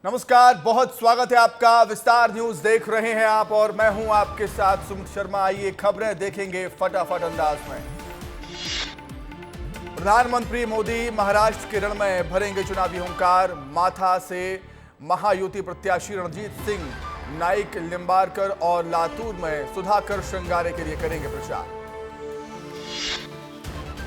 नमस्कार, बहुत स्वागत है आपका। विस्तार न्यूज देख रहे हैं आप और मैं हूं आपके साथ सुमित शर्मा। आइए खबरें देखेंगे फटाफट अंदाज में। प्रधानमंत्री मोदी महाराष्ट्र के रण में भरेंगे चुनावी हुंकार। माथा से महायुति प्रत्याशी रणजीत सिंह, नाइक लिंबारकर और लातूर में सुधाकर श्रृंगारे के लिए करेंगे प्रचार।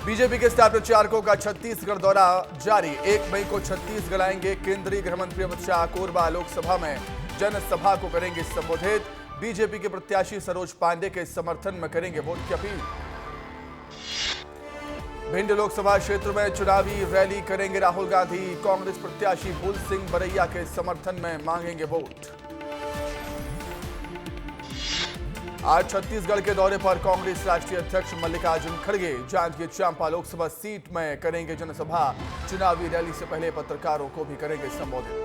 बीजेपी के स्टार प्रचारकों का छत्तीसगढ़ दौरा जारी। 1 मई को छत्तीसगढ़ आएंगे केंद्रीय गृह मंत्री अमित शाह। कोरबा लोकसभा में जनसभा को करेंगे संबोधित। बीजेपी के प्रत्याशी सरोज पांडे के समर्थन में करेंगे वोट की अपील। भिंड लोकसभा क्षेत्र में चुनावी रैली करेंगे राहुल गांधी। कांग्रेस प्रत्याशी फूल सिंह बरैया के समर्थन में मांगेंगे वोट। आज छत्तीसगढ़ के दौरे पर कांग्रेस राष्ट्रीय अध्यक्ष मल्लिकार्जुन खड़गे जांजगीर चांपा लोकसभा सीट में करेंगे जनसभा। चुनावी रैली से पहले पत्रकारों को भी करेंगे संबोधित।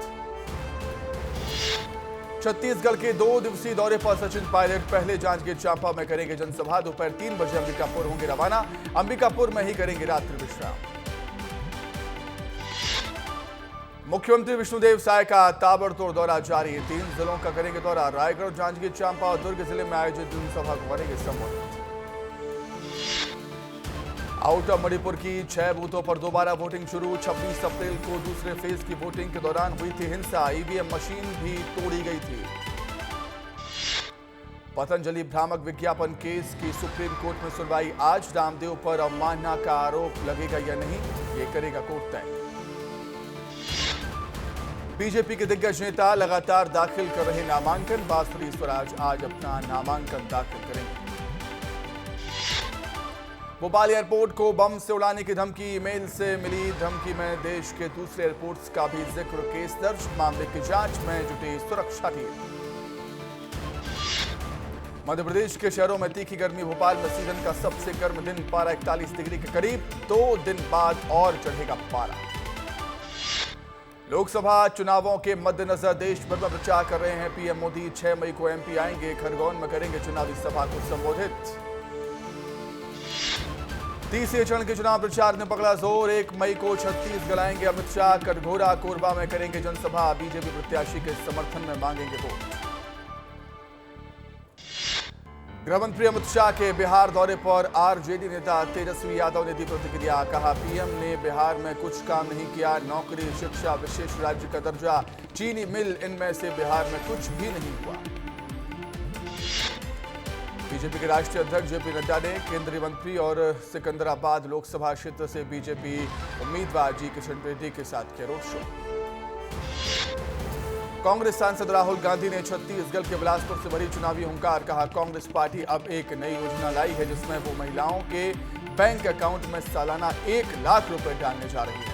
छत्तीसगढ़ के 2 दिवसीय दौरे पर सचिन पायलट पहले जांजगीर चांपा में करेंगे जनसभा। दोपहर 3 बजे अंबिकापुर होंगे रवाना। अंबिकापुर में ही करेंगे रात्रि विश्राम। मुख्यमंत्री विष्णुदेव साय का ताबड़तोड़ दौरा जारी। 3 जिलों का करेंगे दौरा। रायगढ़, जांजगीर चांपा और दुर्ग जिले में आयोजित जनसभा को करेंगे संबोधित। आउट ऑफ मणिपुर की 6 बूथों पर दोबारा वोटिंग शुरू। 26 अप्रैल को दूसरे फेज की वोटिंग के दौरान हुई थी हिंसा। ईवीएम मशीन भी तोड़ी गई थी। पतंजलि भ्रामक विज्ञापन केस की सुप्रीम कोर्ट में सुनवाई आज। रामदेव पर अवमानना का आरोप लगेगा या नहीं, ये करेगा कोर्ट तय। बीजेपी के दिग्गज नेता लगातार दाखिल कर रहे नामांकन। बांसुरी स्वराज आज अपना नामांकन दाखिल करेंगे। भोपाल एयरपोर्ट को बम से उड़ाने की धमकी। ईमेल से मिली धमकी में देश के दूसरे एयरपोर्ट्स का भी जिक्र। केस दर्ज। मामले की जांच में जुटी सुरक्षा टीम। मध्य प्रदेश के शहरों में तीखी गर्मी। भोपाल में सीजन का सबसे गर्म दिन। पारा 41 डिग्री के करीब। 2 दिन बाद और चढ़ेगा पारा। लोकसभा चुनावों के मद्देनजर देश भर में प्रचार कर रहे हैं पीएम मोदी। 6 मई को एमपी आएंगे। खरगोन में करेंगे चुनावी सभा को संबोधित। तीसरे चरण के चुनाव प्रचार ने पकड़ा जोर। 1 मई को छत्तीसगढ़ आएंगे अमित शाह। कटघोरा, कोरबा में करेंगे जनसभा। बीजेपी प्रत्याशी के समर्थन में मांगेंगे वोट। गृहमंत्री अमित शाह के बिहार दौरे पर आरजेडी नेता तेजस्वी यादव ने दी प्रतिक्रिया। कहा, पीएम ने बिहार में कुछ काम नहीं किया। नौकरी, शिक्षा, विशेष राज्य का दर्जा, चीनी मिल, इनमें से बिहार में कुछ भी नहीं हुआ। बीजेपी के राष्ट्रीय अध्यक्ष जेपी नड्डा ने केंद्रीय मंत्री और सिकंदराबाद लोकसभा क्षेत्र से बीजेपी उम्मीदवार जी किशन रेड्डी के साथ किया रोड शो। कांग्रेस सांसद राहुल गांधी ने छत्तीसगढ़ के बिलासपुर से भरी चुनावी हुंकार। कहा, कांग्रेस पार्टी अब एक नई योजना लाई है जिसमें वो महिलाओं के बैंक अकाउंट में सालाना 1 लाख रुपए डालने जा रही है।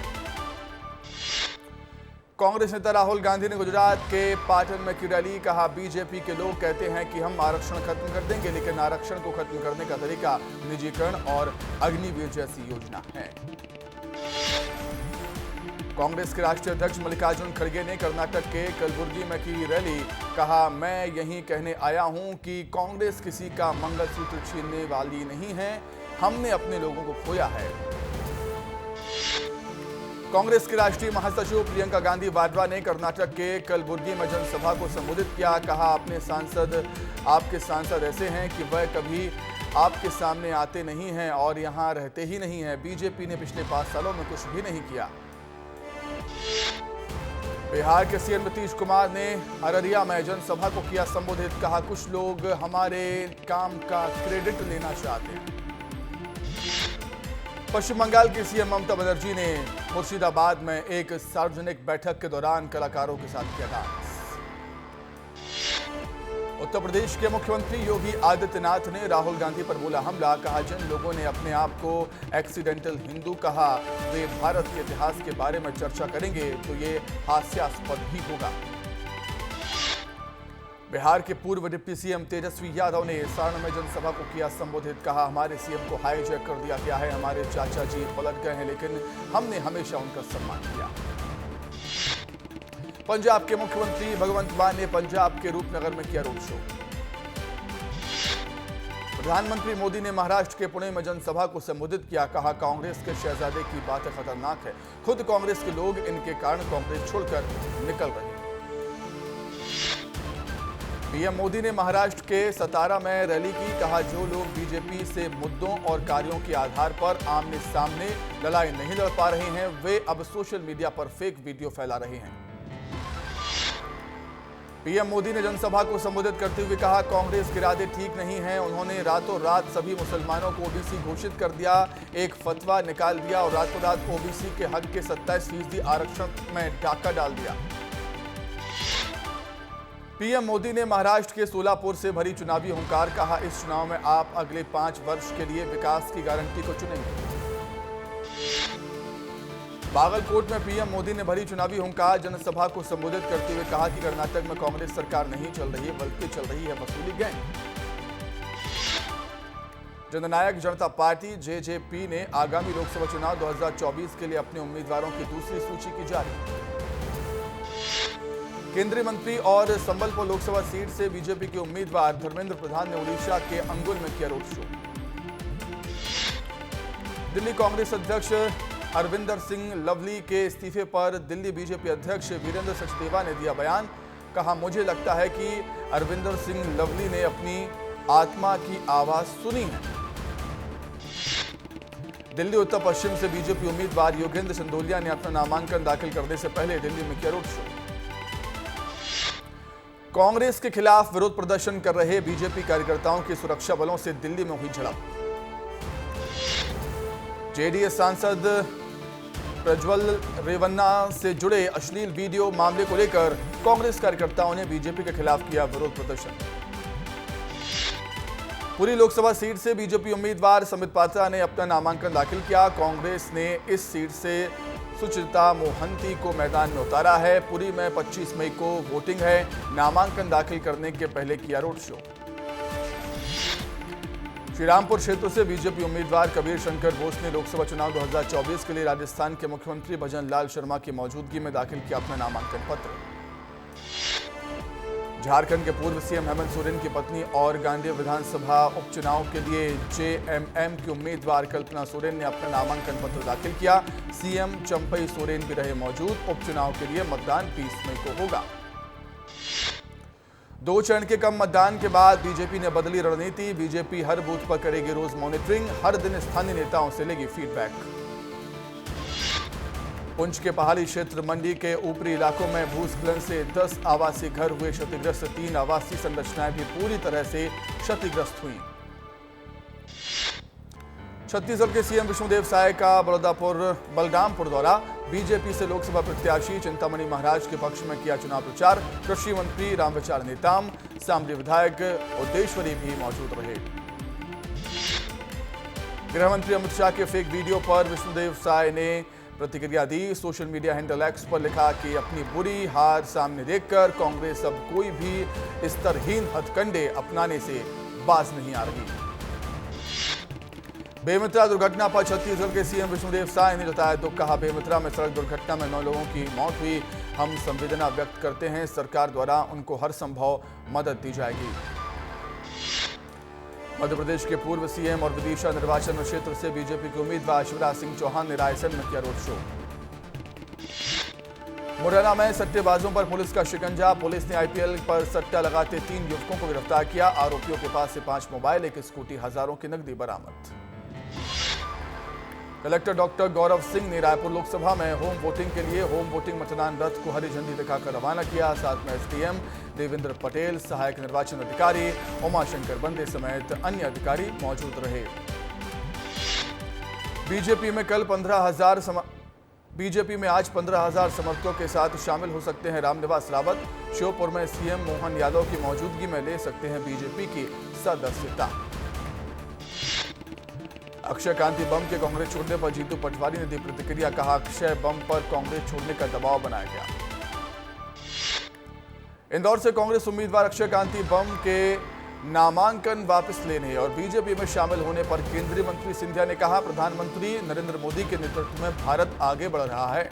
कांग्रेस नेता राहुल गांधी ने गुजरात के पाटन में की रैली। कहा, बीजेपी के लोग कहते हैं कि हम आरक्षण खत्म कर देंगे, लेकिन आरक्षण को खत्म करने का तरीका निजीकरण और अग्निवीर जैसी योजना है। कांग्रेस के राष्ट्रीय अध्यक्ष मल्लिकार्जुन खड़गे ने कर्नाटक के कलबुर्गी में की रैली। कहा, मैं यही कहने आया हूं कि कांग्रेस किसी का मंगलसूत्र छीनने वाली नहीं है। हमने अपने लोगों को खोया है। कांग्रेस के राष्ट्रीय महासचिव प्रियंका गांधी वाड्रा ने कर्नाटक के कलबुर्गी में जनसभा को संबोधित किया। कहा, आपके सांसद ऐसे हैं कि वह कभी आपके सामने आते नहीं हैं और यहां रहते ही नहीं हैं। बीजेपी ने पिछले 5 सालों में कुछ भी नहीं किया। बिहार के सीएम नीतीश कुमार ने अररिया में जनसभा को किया संबोधित। कहा, कुछ लोग हमारे काम का क्रेडिट लेना चाहते हैं। पश्चिम बंगाल की सीएम ममता बनर्जी ने मुर्शिदाबाद में एक सार्वजनिक बैठक के दौरान कलाकारों के साथ किया डांस। उत्तर प्रदेश के मुख्यमंत्री योगी आदित्यनाथ ने राहुल गांधी पर बोला हमला। कहा, जिन लोगों ने अपने आप को एक्सीडेंटल हिंदू कहा वे भारत के इतिहास के बारे में चर्चा करेंगे तो ये हास्यास्पद ही होगा। बिहार के पूर्व डिप्टी सीएम तेजस्वी यादव ने सारण में जनसभा को किया संबोधित। कहा, हमारे सीएम को हाईजैक कर दिया गया है। हमारे चाचा जी पलट गए हैं, लेकिन हमने हमेशा उनका सम्मान किया। पंजाब के मुख्यमंत्री भगवंत मान ने पंजाब के रूपनगर में किया रोड शो। प्रधानमंत्री मोदी ने महाराष्ट्र के पुणे में जनसभा को संबोधित किया। कहा, कांग्रेस के शहजादे की बातें खतरनाक है। खुद कांग्रेस के लोग इनके कारण कांग्रेस छोड़कर निकल रहे हैं। पीएम मोदी ने महाराष्ट्र के सतारा में रैली की। कहा, जो लोग बीजेपी से मुद्दों और कार्यों के आधार पर आमने सामने लड़ाई नहीं लड़ पा रहे हैं, वे अब सोशल मीडिया पर फेक वीडियो फैला रहे हैं। पीएम मोदी ने जनसभा को संबोधित करते हुए कहा, कांग्रेस के इरादे ठीक नहीं हैं। उन्होंने रातों रात सभी मुसलमानों को ओबीसी घोषित कर दिया, एक फतवा निकाल दिया और रातों रात ओबीसी के हक के 27% आरक्षण में डाका डाल दिया। पीएम मोदी ने महाराष्ट्र के सोलापुर से भरी चुनावी हुंकार। कहा, इस चुनाव में आप अगले 5 वर्ष के लिए विकास की गारंटी को चुनेंगे। बागलकोट में पीएम मोदी ने भरी चुनावी हुंकार। जनसभा को संबोधित करते हुए कहा कि कर्नाटक में कांग्रेस सरकार नहीं चल रही है, बल्कि चल रही है वसूली गैंग। जननायक जनता पार्टी जेजेपी ने आगामी लोकसभा चुनाव 2024 के लिए अपने उम्मीदवारों की दूसरी सूची की जारी। केंद्रीय मंत्री और संबलपुर लोकसभा सीट से बीजेपी के उम्मीदवार धर्मेंद्र प्रधान ने उड़ीसा के अंगुल में किया रोड शो। दिल्ली कांग्रेस अध्यक्ष अरविंदर सिंह लवली के इस्तीफे पर दिल्ली बीजेपी अध्यक्ष वीरेंद्र सचदेवा ने दिया बयान। कहा, मुझे लगता है कि अरविंदर सिंह लवली ने अपनी आत्मा की आवाज सुनी है। दिल्ली उत्तर पश्चिम से बीजेपी उम्मीदवार योगेंद्र चंदोलिया ने अपना नामांकन दाखिल करने से पहले दिल्ली में किया रोड शो। कांग्रेस के खिलाफ विरोध प्रदर्शन कर रहे बीजेपी कार्यकर्ताओं की सुरक्षा बलों से दिल्ली में हुई झड़प। जेडीएस सांसद प्रज्वल रेवन्ना से जुड़े अश्लील वीडियो मामले को लेकर कांग्रेस कार्यकर्ताओं ने बीजेपी के खिलाफ किया विरोध प्रदर्शन। पूरी लोकसभा सीट से बीजेपी उम्मीदवार समित पात्रा ने अपना नामांकन दाखिल किया। कांग्रेस ने इस सीट से सुचिता मोहंती को मैदान में उतारा है। पुरी में 25 मई को वोटिंग है। नामांकन दाखिल करने के पहले किया रोड शो। श्रीरामपुर क्षेत्र से बीजेपी उम्मीदवार कबीर शंकर बोस ने लोकसभा चुनाव 2024 के लिए राजस्थान के मुख्यमंत्री भजन लाल शर्मा की मौजूदगी में दाखिल किया अपना नामांकन पत्र। झारखंड के पूर्व सीएम हेमंत सोरेन की पत्नी और गांडेय विधानसभा उपचुनाव के लिए जेएमएम की उम्मीदवार कल्पना सोरेन ने अपना नामांकन पत्र दाखिल किया। सीएम चंपई सोरेन भी रहे मौजूद। उपचुनाव के लिए मतदान 20 मई को होगा। 2 चरण के कम मतदान के बाद बीजेपी ने बदली रणनीति। बीजेपी हर बूथ पर करेगी रोज मॉनिटरिंग। हर दिन स्थानीय नेताओं से लेगी फीडबैक। पुंछ के पहाड़ी क्षेत्र मंडी के ऊपरी इलाकों में भूस्खलन से 10 आवासीय घर हुए क्षतिग्रस्त। 3 आवासीय संरचनाएं भी पूरी तरह से क्षतिग्रस्त हुई। छत्तीसगढ़ के सीएम विष्णुदेव साय का बलरामपुर दौरा। बीजेपी से लोकसभा प्रत्याशी चिंतामणि महाराज के पक्ष में किया चुनाव प्रचार। कृषि मंत्री रामविचार नेताम, सांबली विधायक उद्देश्वरी भी मौजूद रहे। गृह मंत्री अमित शाह के फेक वीडियो पर विष्णुदेव साय ने प्रतिक्रिया दी। सोशल मीडिया हैंडल एक्स पर लिखा कि अपनी बुरी हार सामने देखकर कांग्रेस अब कोई भी स्तरहीन हथकंडे अपनाने से बाज नहीं आ रही। बेमित्रा दुर्घटना पर छत्तीसगढ़ के सीएम विष्णुदेव साय ने जताया दुख। कहा, बेमित्रा में सड़क दुर्घटना में 9 लोगों की मौत हुई। हम संवेदना व्यक्त करते हैं। सरकार द्वारा उनको हर संभव मदद दी जाएगी। मध्य प्रदेश के पूर्व सीएम और विदिशा निर्वाचन क्षेत्र से बीजेपी के उम्मीदवार शिवराज सिंह चौहान ने रायसेन में किया रोड शो। मुरैना में सट्टेबाजों पर पुलिस का शिकंजा। पुलिस ने आईपीएल पर सट्टा लगाते 3 युवकों को गिरफ्तार किया। आरोपियों के पास से 5 मोबाइल, 1 स्कूटी, हजारों की नकदी बरामद। कलेक्टर डॉक्टर गौरव सिंह ने रायपुर लोकसभा में होम वोटिंग के लिए होम वोटिंग मतदान रथ को हरी झंडी दिखाकर रवाना किया। साथ में एसडीएम देवेंद्र पटेल, सहायक निर्वाचन अधिकारी उमाशंकर बंदे समेत अन्य अधिकारी मौजूद रहे। बीजेपी में आज 15,000 समर्थकों के साथ शामिल हो सकते हैं रामनिवास रावत। श्योपुर में सीएम मोहन यादव की मौजूदगी में ले सकते हैं बीजेपी की सदस्यता। अक्षय कांति बम के कांग्रेस छोड़ने पर जीतू पटवारी ने दी प्रतिक्रिया। कहा, अक्षय बम पर कांग्रेस छोड़ने का दबाव बनाया गया। इंदौर से कांग्रेस उम्मीदवार अक्षय कांति बम के नामांकन वापस लेने और बीजेपी में शामिल होने पर केंद्रीय मंत्री सिंधिया ने कहा, प्रधानमंत्री नरेंद्र मोदी के नेतृत्व में भारत आगे बढ़ रहा है।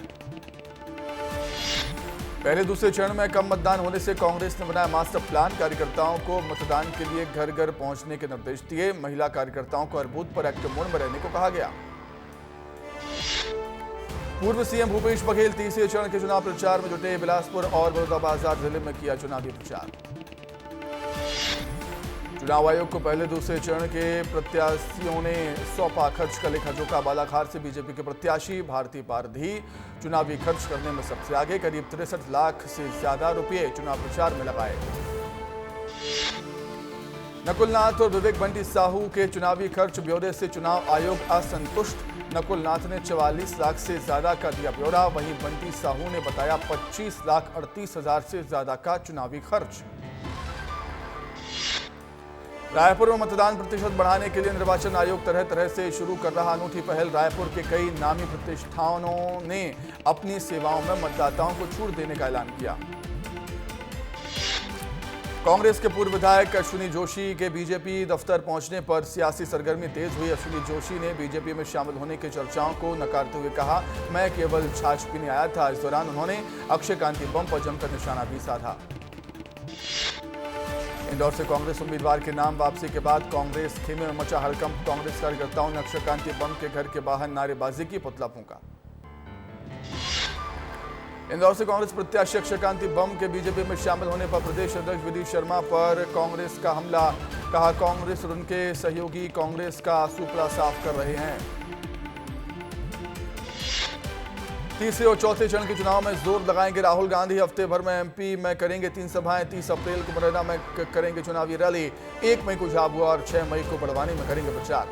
पहले दूसरे चरण में कम मतदान होने से कांग्रेस ने बनाया मास्टर प्लान। कार्यकर्ताओं को मतदान के लिए घर घर पहुंचने के निर्देश दिए। महिला कार्यकर्ताओं को हर बूथ पर एक्टिव मोड में रहने को कहा गया। पूर्व सीएम भूपेश बघेल तीसरे चरण के चुनाव प्रचार में जुटे। बिलासपुर और बलौदाबाजार जिले में किया चुनावी प्रचार। चुनाव आयोग को पहले दूसरे चरण के प्रत्याशियों ने सौंपा खर्च का लेखा जोखा। बालाघाट से बीजेपी के प्रत्याशी भारती पारधी चुनावी खर्च करने में सबसे आगे। करीब 63 लाख से ज्यादा रुपये चुनाव प्रचार में लगाए। नकुल नाथ और विवेक बंटी साहू के चुनावी खर्च ब्यौरे से चुनाव आयोग असंतुष्ट। नकुल नाथ ने 44 लाख से ज्यादा का दिया ब्यौरा। वहीं बंटी साहू ने बताया 25,38,000 से ज्यादा का चुनावी खर्च। रायपुर में मतदान प्रतिशत बढ़ाने के लिए निर्वाचन आयोग तरह तरह से शुरू कर रहा अनूठी पहल। रायपुर के कई नामी प्रतिष्ठानों ने अपनी सेवाओं में मतदाताओं को छूट देने का ऐलान किया। कांग्रेस के पूर्व विधायक अश्विनी जोशी के बीजेपी दफ्तर पहुंचने पर सियासी सरगर्मी तेज हुई। अश्विनी जोशी ने बीजेपी में शामिल होने की चर्चाओं को नकारते हुए कहा, मैं केवल छाछ पीने आया था। इस दौरान उन्होंने अक्षय कांति बम पर जमकर निशाना भी साधा। इंदौर से कांग्रेस उम्मीदवार के नाम वापसी के बाद कांग्रेस खेमे में मचा हड़कंप। कांग्रेस कार्यकर्ताओं ने अक्षय कांति बम के घर के बाहर नारेबाजी की, पुतला फूंका। इंदौर से कांग्रेस प्रत्याशी अक्षय कांति बम के बीजेपी में शामिल होने पर प्रदेश अध्यक्ष विधि शर्मा पर कांग्रेस का हमला। कहा, कांग्रेस और उनके सहयोगी कांग्रेस का सुपड़ा साफ कर रहे हैं। तीसरे और चौथे चरण के चुनाव में जोर लगाएंगे राहुल गांधी। हफ्ते भर में एमपी में करेंगे 3 सभाएं। 30 अप्रैल को मुरैना में करेंगे चुनावी रैली। 1 मई को झाबुआ और 6 मई को बड़वानी में करेंगे प्रचार।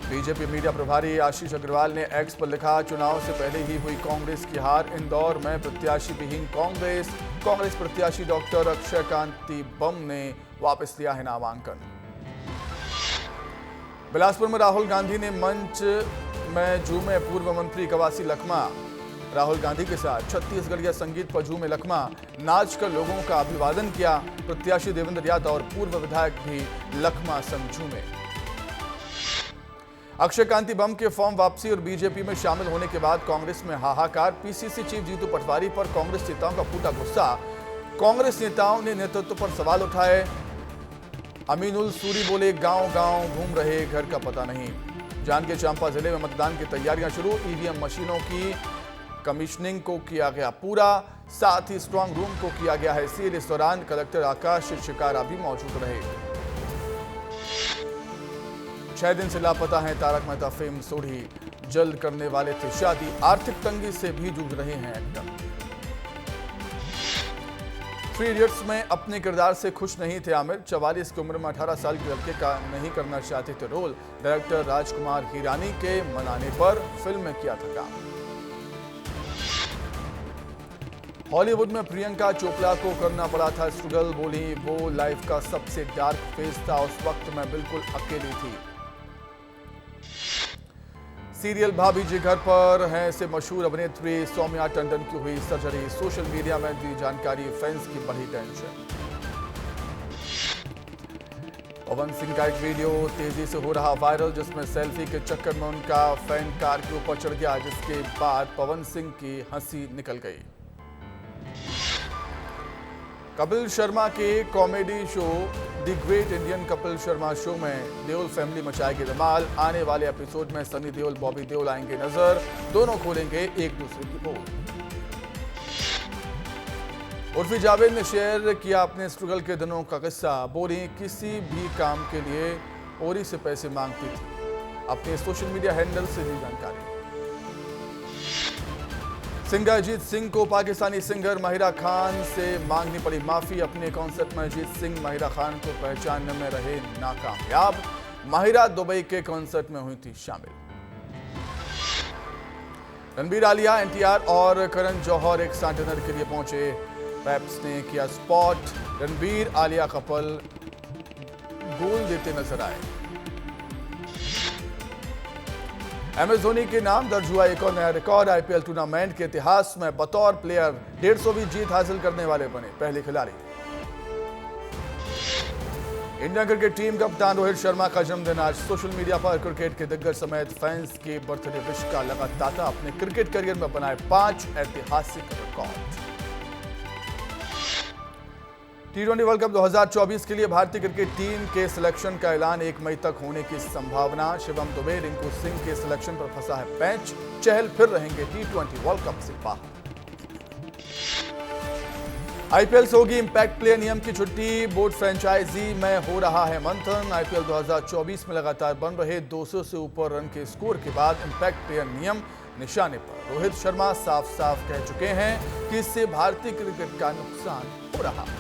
बीजेपी मीडिया प्रभारी आशीष अग्रवाल ने एक्स पर लिखा, चुनाव से पहले ही हुई कांग्रेस की हार। इंदौर में प्रत्याशी विहीन कांग्रेस प्रत्याशी डॉक्टर अक्षय कांति बम ने वापस लिया है नामांकन। बिलासपुर में राहुल गांधी ने मंच में झूमे पूर्व मंत्री कवासी लखमा। राहुल गांधी के साथ छत्तीसगढ़िया संगीत पर झूमे लखमा। नाच कर लोगों का अभिवादन किया। प्रत्याशी देवेंद्र यादव और पूर्व विधायक भी लखमा संग झूमे। अक्षय कांति बम के फॉर्म वापसी और बीजेपी में शामिल होने के बाद कांग्रेस में हाहाकार। पीसीसी चीफ जीतू पटवारी पर कांग्रेस नेताओं का फूटा गुस्सा। कांग्रेस नेताओं ने नेतृत्व पर सवाल उठाए। अमीनुल सूरी बोले, गांव गांव घूम रहे, घर का पता नहीं। जांजगीर चांपा जिले में मतदान की तैयारियां शुरू। ईवीएम मशीनों की कमीशनिंग को किया गया पूरा, साथ ही स्ट्रांग रूम को किया गया है सील। इस दौरान कलेक्टर आकाश शिकारा भी मौजूद रहे। 6 दिन से लापता हैं तारक मेहता फेम सोढ़ी। जल्द करने वाले थे शादी। आर्थिक तंगी से भी जूझ रहे हैं एक्टर। 3 इडियट्स में अपने किरदार से खुश नहीं थे आमिर। 44 की उम्र में 18 साल के लड़के का नहीं करना चाहते थे रोल। डायरेक्टर राजकुमार हिरानी के मनाने पर फिल्म में किया था काम। हॉलीवुड में प्रियंका चोपड़ा को करना पड़ा था स्ट्रगल। बोली, वो लाइफ का सबसे डार्क फेज था। उस वक्त मैं बिल्कुल अकेली थी। सीरियल भाभी जी घर पर हैं से मशहूर अभिनेत्री सौम्या टंडन की हुई सर्जरी। सोशल मीडिया में दी जानकारी, फैंस की बढ़ी टेंशन। पवन सिंह का एक वीडियो तेजी से हो रहा वायरल, जिसमें सेल्फी के चक्कर में उनका फैन कार के ऊपर चढ़ गया, जिसके बाद पवन सिंह की हंसी निकल गई। कपिल शर्मा के comedy show the great Indian Kapil Sharma show में देओल फैमिली मचाएगी धमाल। आने वाले एपिसोड में सनी देओल, बॉबी देओल आएंगे नजर। दोनों खोलेंगे एक दूसरे की पोल। उर्फी जावेद ने शेयर किया अपने स्ट्रगल के दिनों का किस्सा। बोली, किसी भी काम के लिए ओरी से पैसे मांगती थी। अपने सोशल मीडिया हैंडल से दी जानकारी। सिंगर अजीत सिंह को पाकिस्तानी सिंगर माहिरा खान से मांगनी पड़ी माफी। अपने कॉन्सर्ट में अजीत सिंह माहिरा खान को पहचानने में रहे नाकामयाब। माहिरा दुबई के कॉन्सर्ट में हुई थी शामिल। रणबीर, आलिया, एनटीआर और करण जौहर एक साथ डिनर के लिए पहुंचे। पेप्स ने किया स्पॉट। रणबीर आलिया कपल गोल देते नजर आए। एमएस धोनी के नाम दर्ज हुआ एक और नया रिकॉर्ड। आईपीएल टूर्नामेंट के इतिहास में बतौर प्लेयर 150वीं जीत हासिल करने वाले बने पहले खिलाड़ी। इंडिया क्रिकेट टीम कप्तान रोहित शर्मा का जन्मदिन आज। सोशल मीडिया पर क्रिकेट के दिग्गज समेत फैंस के बर्थडे विश का लगा तांता। अपने क्रिकेट करियर में बनाए 5 ऐतिहासिक रिकॉर्ड। T20 वर्ल्ड कप 2024 के लिए भारतीय क्रिकेट टीम के सिलेक्शन का ऐलान 1 मई तक होने की संभावना। शिवम दुबे, रिंकू सिंह के सिलेक्शन पर फंसा है पेंच। चहल फिर रहेंगे T20 वर्ल्ड कप से बाहर। आईपीएल से होगी इंपैक्ट प्लेयर नियम की छुट्टी, बोर्ड फ्रेंचाइजी में हो रहा है मंथन। आईपीएल 2024 में लगातार बन रहे 200 से ऊपर रन के स्कोर के बाद इंपैक्ट प्लेयर नियम निशाने पर। रोहित शर्मा साफ साफ कह चुके हैं कि इससे भारतीय क्रिकेट का नुकसान हो रहा है।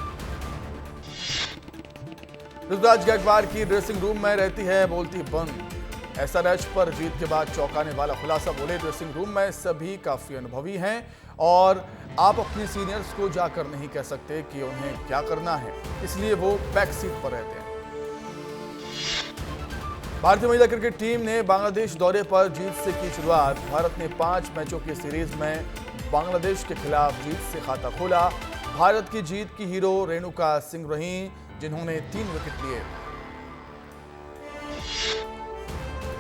ऋतुराज गायकवाड़ की ड्रेसिंग रूम में रहती है बोलती बंद। एसआरएच पर जीत के बाद चौंकाने वाला खुलासा, बोले ड्रेसिंग रूम में सभी काफी अनुभवी हैं और आप अपने सीनियर्स को जाकर नहीं कह सकते कि उन्हें क्या करना है, इसलिए वो बैक सीट पर रहते हैं। भारतीय महिला क्रिकेट टीम ने बांग्लादेश दौरे पर जीत से की शुरुआत। भारत ने 5 मैचों की सीरीज में बांग्लादेश के खिलाफ जीत से खाता खोला। भारत की जीत की हीरो रेणुका सिंह रहीं, जिन्होंने 3 विकेट लिए।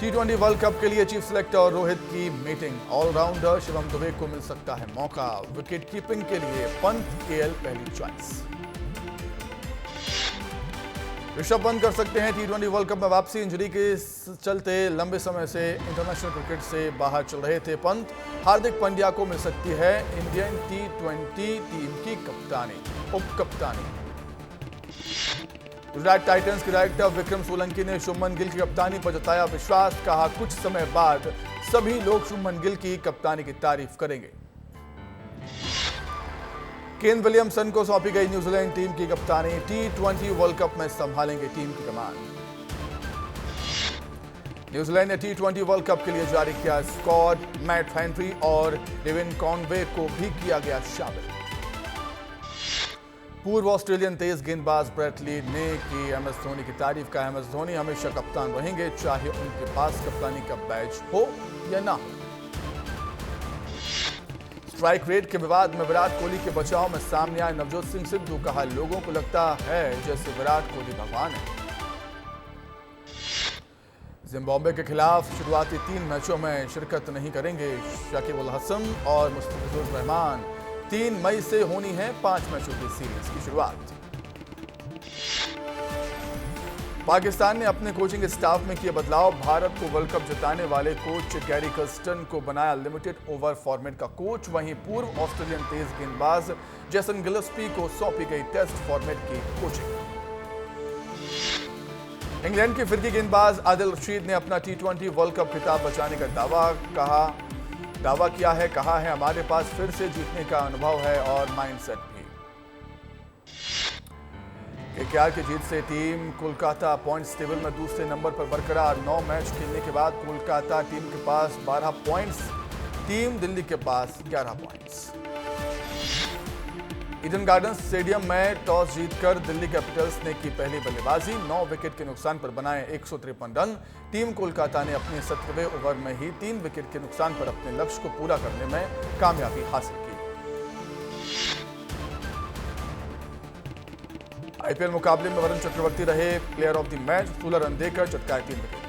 टी20 वर्ल्ड कप के लिए चीफ सेलेक्टर रोहित की मीटिंग। ऑलराउंडर शिवम दुबे को मिल सकता है मौका। विकेट कीपिंग के लिए पंत केएल पहली चॉइस। ऋषभ पंत कर सकते हैं टी20 वर्ल्ड कप में वापसी। इंजरी के चलते लंबे समय से इंटरनेशनल क्रिकेट से बाहर चल रहे थे पंत। हार्दिक पांड्या को मिल सकती है इंडियन टी20 टीम की कप्तानी, उप कप्तानी। गुजरात टाइटंस के डायरेक्टर विक्रम सोलंकी ने शुभमन गिल की कप्तानी पर जताया विश्वास। कहा कुछ समय बाद सभी लोग शुभमन गिल की कप्तानी की तारीफ करेंगे। केन विलियमसन को सौंपी गई न्यूजीलैंड टीम की कप्तानी। टी20 वर्ल्ड कप में संभालेंगे टीम की कमान। न्यूजीलैंड ने टी20 वर्ल्ड कप के लिए जारी किया स्क्वाड। मैट हेनरी और डेविन कॉनवे को भी किया गया शामिल। पूर्व ऑस्ट्रेलियन तेज गेंदबाज ब्रेट ली ने की एमएस धोनी की तारीफ। का एमएस धोनी हमेशा कप्तान रहेंगे, चाहे उनके पास कप्तानी का बैज हो या ना हो। स्ट्राइक रेट के विवाद में विराट कोहली के बचाव में सामने आए नवजोत सिंह सिद्धू। कहा लोगों को लगता है जैसे विराट कोहली भगवान है। जिम्बाब्वे के खिलाफ शुरुआती 3 मैचों में शिरकत नहीं करेंगे शाकिब अल हसन और मुस्तफिजुर रहमान। 3 मई से होनी है 5 मैचों की सीरीज की शुरुआत। पाकिस्तान ने अपने कोचिंग स्टाफ में किए बदलाव। भारत को वर्ल्ड कप जिताने वाले कोच गैरी कर्स्टन को बनाया लिमिटेड ओवर फॉर्मेट का कोच। वहीं पूर्व ऑस्ट्रेलियन तेज गेंदबाज जेसन गिलस्पी को सौंपी गई टेस्ट फॉर्मेट की कोचिंग। इंग्लैंड के फिरकी गेंदबाज आदिल रशीद ने अपना टी20 वर्ल्ड कप खिताब बचाने का दावा किया है। कहा है हमारे पास फिर से जीतने का अनुभव है और माइंडसेट भी। केकेआर की जीत से टीम कोलकाता पॉइंट्स टेबल में दूसरे नंबर पर बरकरार। 9 मैच खेलने के बाद कोलकाता टीम के पास 12 पॉइंट्स, टीम दिल्ली के पास 11 पॉइंट्स। ईडन गार्डन्स स्टेडियम में टॉस जीतकर दिल्ली कैपिटल्स ने की पहली बल्लेबाजी। 9 विकेट के नुकसान पर बनाए 153 रन। टीम कोलकाता ने अपने 17वें ओवर में ही 3 विकेट के नुकसान पर अपने लक्ष्य को पूरा करने में कामयाबी हासिल की। आईपीएल मुकाबले में वरुण चक्रवर्ती रहे player of the match. 16 run देकर चटकाए 3 विकेट।